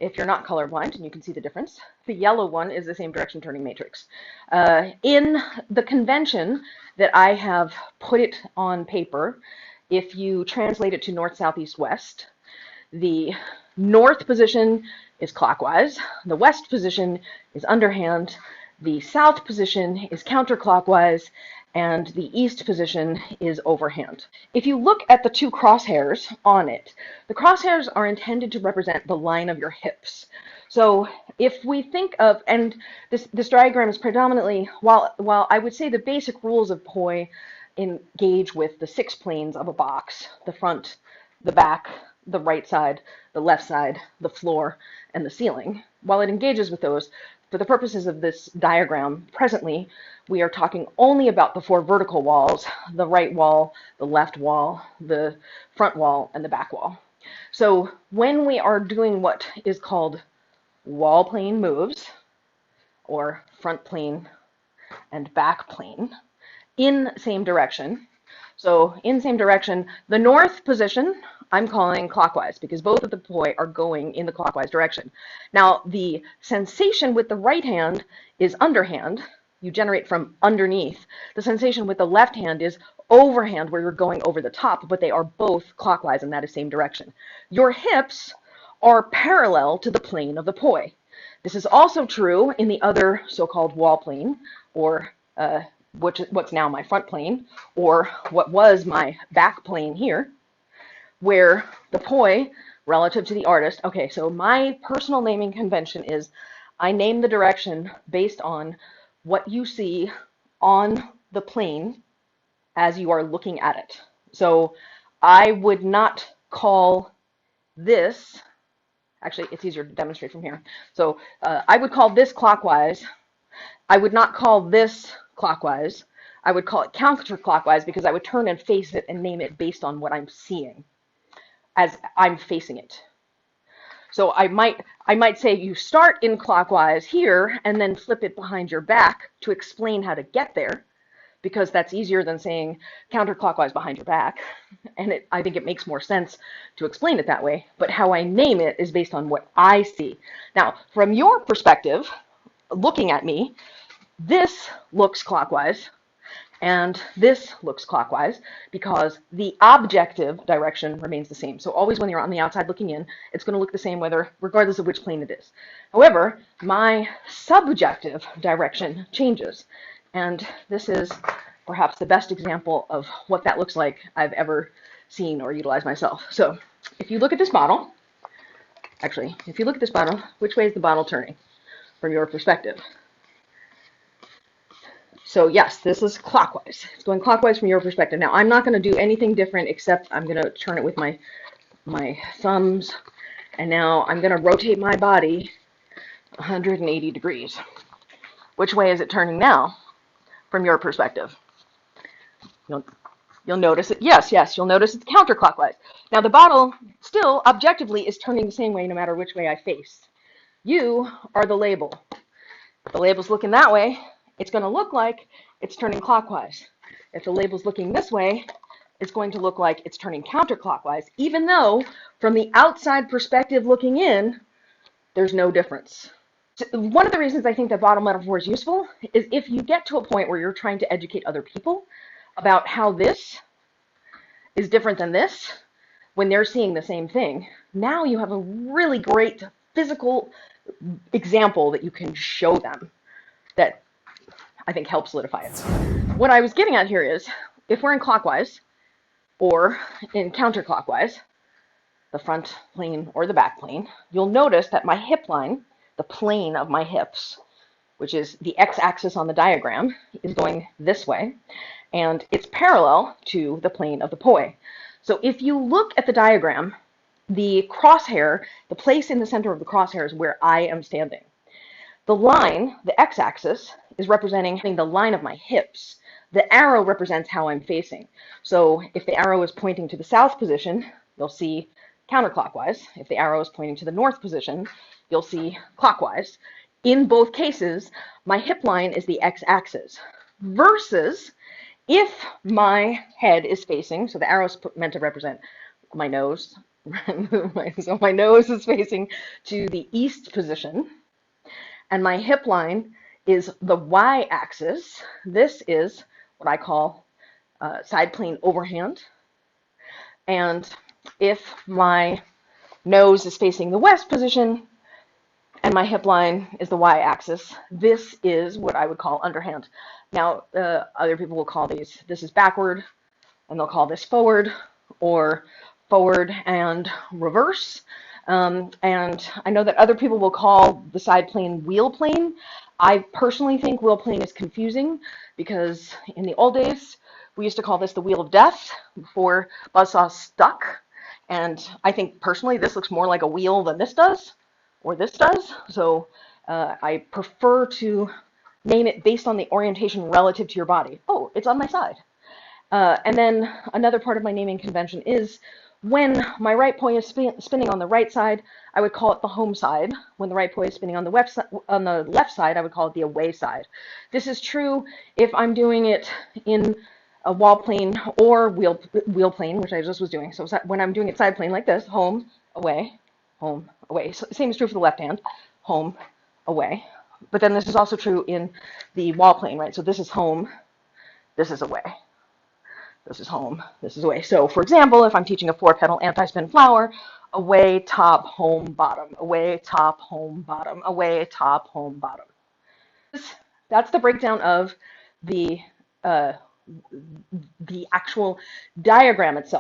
if you're not colorblind, and you can see the difference, the yellow one is the same direction turning matrix. In the convention that I have put it on paper, if you translate it to north, south, east, west, the north position is clockwise, the west position is underhand, the south position is counterclockwise, and the east position is overhand. If you look at the two crosshairs on it, the crosshairs are intended to represent the line of your hips. So if we think of, and this diagram is predominantly, while I would say the basic rules of poi engage with the 6 planes of a box, the front, the back, the right side, the left side, the floor, and the ceiling. While it engages with those, for the purposes of this diagram, presently, we are talking only about the 4 vertical walls, the right wall, the left wall, the front wall, and the back wall. So when we are doing what is called wall plane moves, or front plane and back plane, in same direction, so in same direction, the north position I'm calling clockwise because both of the poi are going in the clockwise direction. Now the sensation with the right hand is underhand. You generate from underneath. The sensation with the left hand is overhand, where you're going over the top, but they are both clockwise in that same direction. Your hips are parallel to the plane of the poi. This is also true in the other so-called wall plane, or what's now my front plane, or what was my back plane here, where the poi relative to the artist, okay, so my personal naming convention is I name the direction based on what you see on the plane as you are looking at it. So I would not call this, actually it's easier to demonstrate from here. So I would call this clockwise. I would not call this clockwise. I would call it counterclockwise because I would turn and face it and name it based on what I'm seeing as I'm facing it. So I might say you start in clockwise here and then flip it behind your back to explain how to get there, because that's easier than saying counterclockwise behind your back. And I think it makes more sense to explain it that way. But how I name it is based on what I see. Now, from your perspective, looking at me, this looks clockwise and this looks clockwise because the objective direction remains the same. So always when you're on the outside looking in, it's going to look the same regardless of which plane it is. However, my subjective direction changes. And this is perhaps the best example of what that looks like I've ever seen or utilized myself. So if you look at this bottle, actually, if you look at this bottle, which way is the bottle turning from your perspective? So yes, this is clockwise. It's going clockwise from your perspective. Now I'm not going to do anything different except I'm going to turn it with my thumbs, and now I'm going to rotate my body 180 degrees. Which way is it turning now from your perspective? You'll notice it. Yes, you'll notice it's counterclockwise. Now the bottle still objectively is turning the same way no matter which way I face. You are the label. If the label's looking that way, it's going to look like it's turning clockwise. If the label's looking this way, it's going to look like it's turning counterclockwise, even though from the outside perspective looking in, there's no difference. One of the reasons I think that bottle metaphor is useful is if you get to a point where you're trying to educate other people about how this is different than this, when they're seeing the same thing, now you have a really great physical example that you can show them that I think helps solidify it. What I was getting at here is, if we're in clockwise or in counterclockwise, the front plane or the back plane, you'll notice that my hip line, the plane of my hips, which is the x-axis on the diagram, is going this way, and it's parallel to the plane of the poi. So if you look at the diagram, the crosshair, the place in the center of the crosshair is where I am standing. The line, the x-axis, is representing the line of my hips. The arrow represents how I'm facing. So if the arrow is pointing to the south position, you'll see counterclockwise. If the arrow is pointing to the north position, you'll see clockwise. In both cases, my hip line is the x-axis. Versus if my head is facing, so the arrow is meant to represent my nose, So my nose is facing to the east position, and my hip line is the y-axis. This is what I call side plane overhand. And if my nose is facing the west position and my hip line is the y-axis, this is what I would call underhand. Now, other people will call this is backward, and they'll call this forward, or forward and reverse. And I know that other people will call the side plane wheel plane. I personally think wheel plane is confusing because in the old days, we used to call this the wheel of death before buzzsaw stuck. And I think personally this looks more like a wheel than this does, or this does. So I prefer to name it based on the orientation relative to your body. Oh, it's on my side. And then another part of my naming convention is when my right poi is spinning on the right side, I would call it the home side. When the right poi is spinning on the left side, I would call it the away side. This is true if I'm doing it in a wall plane or wheel plane, which I just was doing. So when I'm doing it side plane like this, home, away, home, away. So same is true for the left hand, home, away. But then this is also true in the wall plane, right? So this is home, this is away. This is home, this is away. So for example, if I'm teaching a 4-petal anti-spin flower, away, top, home, bottom, away, top, home, bottom, away, top, home, bottom. That's the breakdown of the, uh, the actual diagram itself.